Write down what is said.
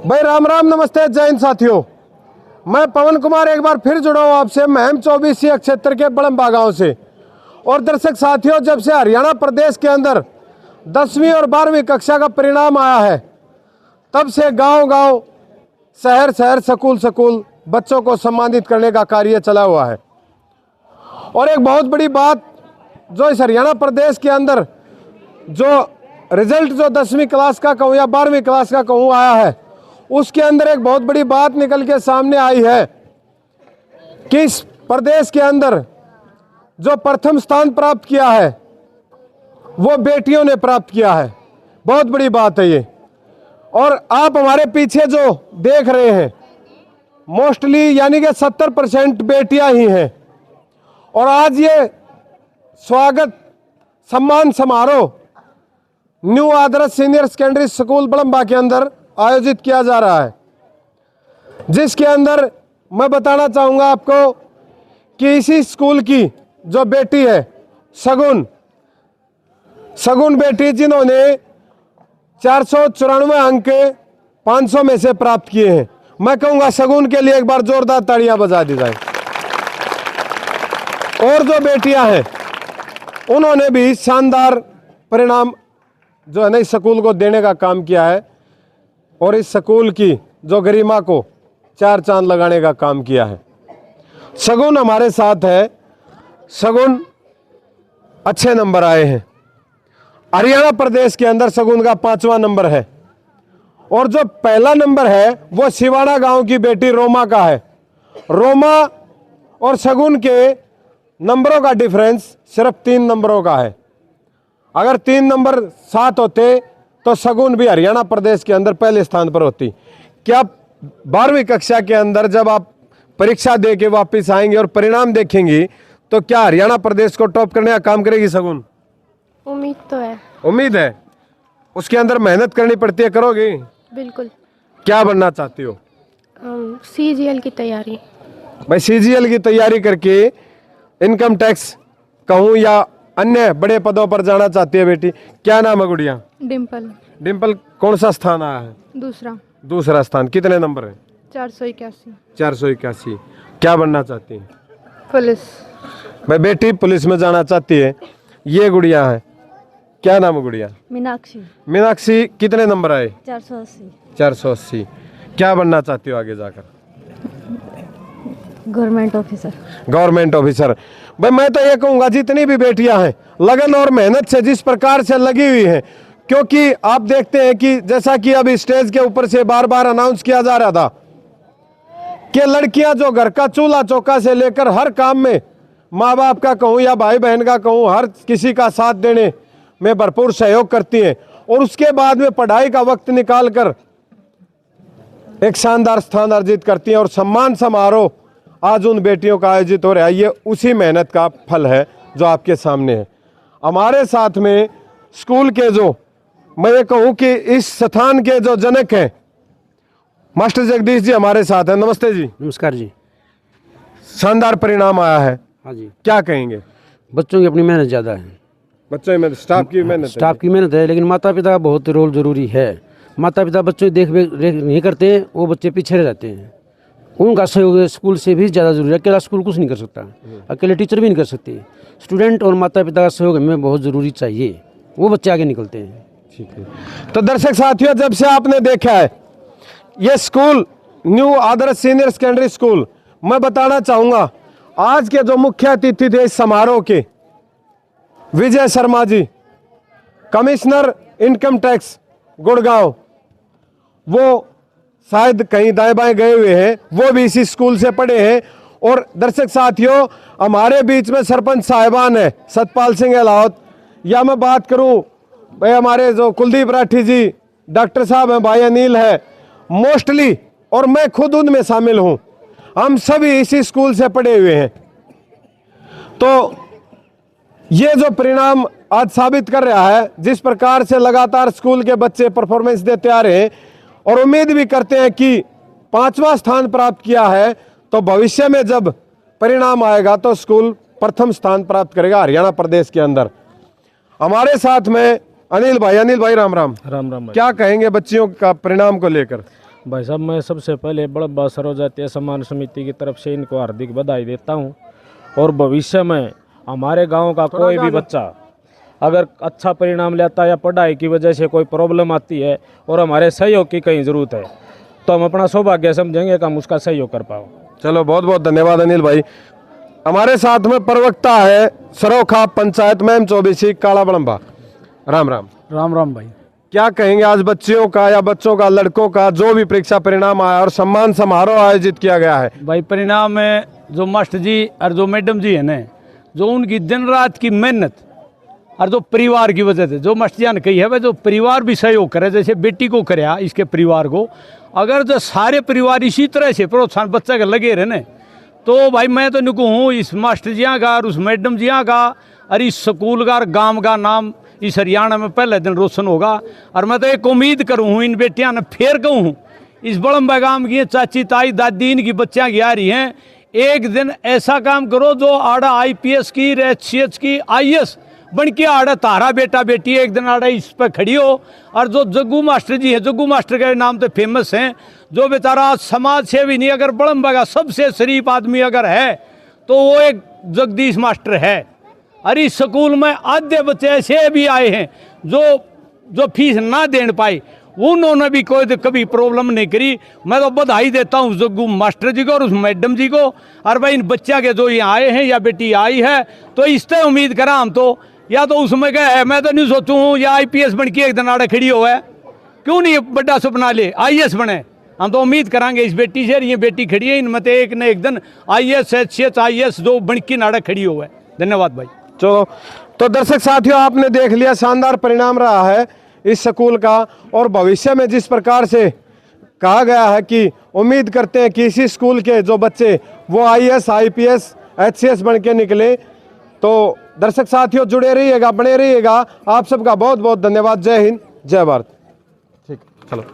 भाई राम राम, नमस्ते, जय हिंद साथियों। मैं पवन कुमार एक बार फिर जुड़ा हूँ आपसे महम 24 क्षेत्र के बड़म्बा गांव से। और दर्शक साथियों, जब से हरियाणा प्रदेश के अंदर 10वीं और 12वीं कक्षा का परिणाम आया है, तब से गांव गांव, शहर शहर, स्कूल स्कूल बच्चों को सम्मानित करने का कार्य चला हुआ है। और एक बहुत बड़ी बात जो इस हरियाणा प्रदेश के अंदर जो रिजल्ट जो 10वीं क्लास का कहूँ या 12वीं क्लास का कहूँ आया है, उसके अंदर एक बहुत बड़ी बात निकल के सामने आई है कि इस प्रदेश के अंदर जो प्रथम स्थान प्राप्त किया है वो बेटियों ने प्राप्त किया है। बहुत बड़ी बात है ये। और आप हमारे पीछे जो देख रहे हैं, मोस्टली यानी कि 70% बेटियां ही हैं। और आज ये स्वागत सम्मान समारोह न्यू आदर्श सीनियर सेकेंडरी स्कूल बड़म्बा के अंदर आयोजित किया जा रहा है, जिसके अंदर मैं बताना चाहूँगा आपको कि इसी स्कूल की जो बेटी है सगुन बेटी, जिन्होंने 494 अंक 500 में से प्राप्त किए हैं, मैं कहूँगा सगुन के लिए एक बार जोरदार तालियां बजा दी जाए। और जो बेटियां हैं उन्होंने भी शानदार परिणाम जो है ना इस स्कूल को देने का काम किया है और इस स्कूल की जो गरिमा को 4 चांद लगाने का काम किया है। सगुन हमारे साथ है। सगुन अच्छे नंबर आए हैं। हरियाणा प्रदेश के अंदर सगुन का 5वां नंबर है। और जो पहला नंबर है वो सिवाना गांव की बेटी रोमा का है। रोमा और सगुन के नंबरों का डिफरेंस सिर्फ 3 नंबरों का है। अगर 3 नंबर 7 होते तो सगुन भी हरियाणा प्रदेश के अंदर पहले स्थान पर होती। क्या 12वीं कक्षा के अंदर जब आप परीक्षा दे के वापिस आएंगे और परिणाम देखेंगी तो क्या हरियाणा प्रदेश को टॉप करने का काम करेगी सगुन? उम्मीद तो है। उम्मीद है। उसके अंदर मेहनत करनी पड़ती है, करोगी? बिल्कुल। क्या बनना चाहती हो? CGL की तैयारी। भाई CGL की तैयारी करके इनकम टैक्स कहूँ या अन्य बड़े पदों पर जाना चाहती है बेटी। क्या नाम है गुड़िया? डिम्पल। डिम्पल, कौन सा स्थान आया है? दूसरा स्थान। कितने नंबर है? 481। 481। क्या बनना चाहती है? पुलिस। भाई बेटी पुलिस में जाना चाहती है। ये गुड़िया है। क्या नाम है गुड़िया? मीनाक्षी। मीनाक्षी, कितने नंबर आए? 480। 480। क्या बनना चाहती हो आगे जाकर? Government officer. Government officer. भाई मैं तो ये कहूँगा जितनी भी बेटियां हैं लगन और मेहनत से जिस प्रकार से लगी हुई हैं, क्योंकि आप देखते हैं कि जैसा कि अभी स्टेज के ऊपर से बार बार अनाउंस किया जा रहा था कि लड़कियां जो घर का चूल्हा चौका से लेकर हर काम में माँ बाप का कहूँ या भाई बहन का कहूँ, हर किसी का साथ देने में भरपूर सहयोग करती हैं और उसके बाद में पढ़ाई का वक्त निकाल कर एक शानदार स्थान अर्जित करती हैं। और सम्मान समारोह आज उन बेटियों का आयोजित हो रहा है। ये उसी मेहनत का फल है जो आपके सामने है। हमारे साथ में स्कूल के जो मैं ये कहूँ कि इस स्थान के जो जनक हैं मास्टर जगदीश जी हमारे साथ हैं। नमस्ते जी। नमस्कार जी। शानदार परिणाम आया है। हाँ जी। क्या कहेंगे? बच्चों की अपनी मेहनत ज़्यादा है। बच्चों में स्टाफ की मेहनत है, लेकिन माता पिता का बहुत रोल जरूरी है। माता पिता बच्चों की देख नहीं करते, वो बच्चे पीछे रह जाते हैं। उनका सहयोग स्कूल से भी ज़्यादा जरूरी है। अकेला स्कूल कुछ नहीं कर सकता, अकेले टीचर भी नहीं कर सकते। स्टूडेंट और माता पिता का सहयोग हमें बहुत ज़रूरी चाहिए, वो बच्चे आगे निकलते हैं। ठीक है। तो दर्शक साथियों, जब से आपने देखा है ये स्कूल न्यू आदर्श सीनियर सेकेंडरी स्कूल, मैं बताना चाहूँगा आज के जो मुख्य अतिथि थे इस समारोह के, Vijay Sharma ji, commissioner income tax Gurgaon, वो शायद कहीं दाएं बाएं गए हुए हैं, वो भी इसी स्कूल से पढ़े हैं। और दर्शक साथियों, हमारे बीच में सरपंच साहिबान है सतपाल सिंह अलावत, या मैं बात करूं भाई हमारे जो कुलदीप राठी जी, डॉक्टर साहब हैं, भाई अनिल है, मोस्टली, और मैं खुद उनमें शामिल हूं, हम सभी इसी स्कूल से पढ़े हुए हैं। तो ये जो परिणाम आज साबित कर रहा है, जिस प्रकार से लगातार स्कूल के बच्चे परफॉर्मेंस देते आ रहे हैं और उम्मीद भी करते हैं कि 5वां स्थान प्राप्त किया है, तो भविष्य में जब परिणाम आएगा तो स्कूल प्रथम स्थान प्राप्त करेगा हरियाणा प्रदेश के अंदर। हमारे साथ में अनिल भाई राम राम। राम राम भाई। क्या कहेंगे बच्चियों का परिणाम को लेकर? भाई साहब, मैं सबसे पहले बड़ब्बा सर्व जातीय सम्मान समिति की तरफ से इनको हार्दिक बधाई देता हूँ। और भविष्य में हमारे गांव का कोई भी बच्चा अगर अच्छा परिणाम लेता है या पढ़ाई की वजह से कोई प्रॉब्लम आती है और हमारे सहयोग की कहीं ज़रूरत है तो हम अपना सौभाग्य समझेंगे कि हम उसका सहयोग कर पाओ। चलो बहुत बहुत धन्यवाद अनिल भाई। हमारे साथ में प्रवक्ता है सरोखा पंचायत में चौबीसी काला बड़म्बा। राम राम। राम राम भाई। क्या कहेंगे आज बच्चियों का या बच्चों का, लड़कों का जो भी परीक्षा परिणाम आया और सम्मान समारोह आयोजित किया गया है? भाई परिणाम में जो मास्टर जी और जो मैडम जी है ना, जो उनकी दिन रात की मेहनत और जो परिवार की वजह से जो मास्टर जी ने कही है भाई, जो परिवार भी सहयोग करे, जैसे बेटी को करे इसके परिवार को, अगर जो सारे परिवार इसी तरह से प्रोत्साहन बच्चा के लगे रहे ना, तो भाई मैं तो निको हूँ इस मास्टर जिया का और उस मैडम जिया का और इस स्कूल का और गाँव का नाम इस हरियाणा में पहले दिन रोशन होगा। और मैं तो एक उम्मीद करूँ हूँ इन बेटियां ने फिर कहूँ इस बड़म्बा गाँव की चाची ताई दादी इनकी बच्चियाँ की आ रही हैं, एक दिन ऐसा काम करो जो आड़ा IPS की HCH की IS बन के आड़ा तारा बेटा बेटी एक दिन आड़ा इस पर खड़ी हो। और जो जग्गू मास्टर जी है, जग्गू मास्टर के नाम तो फेमस हैं, जो बेचारा समाज सेवी नहीं, अगर बड़म्बा का सबसे शरीफ आदमी अगर है तो वो एक जगदीश मास्टर है। और इस स्कूल में आधे बच्चे ऐसे भी आए हैं जो फीस ना दे पाए, उन्होंने भी कोई कभी प्रॉब्लम नहीं करी। मैं तो बधाई देता हूँ जग्गू मास्टर जी को और उस मैडम जी को। और भाई इन बच्चा के जो यहाँ आए हैं या बेटी आई है तो इससे उम्मीद करा हम तो, या तो उसमें क्या है, मैं तो नहीं सोचूँ हूँ या IPS बन के एक दिन आड़े खड़ी हो है, क्यों नहीं बड़ा सपना ले IS बने। हम तो उम्मीद करांगे इस बेटी से, ये बेटी खड़ी है इनमें तो एक न एक दिन IS HCH IS जो बन के नाड़ा खड़ी हो है। धन्यवाद भाई। चलो तो दर्शक साथियों, आपने देख लिया शानदार परिणाम रहा है इस स्कूल का। और भविष्य में जिस प्रकार से कहा गया है कि उम्मीद करते हैं कि इसी स्कूल के जो बच्चे वो IS IPS HCS बन के निकले। तो दर्शक साथियों जुड़े रहिएगा, बने रहिएगा। आप सबका बहुत बहुत धन्यवाद। जय हिंद, जय भारत। ठीक, चलो।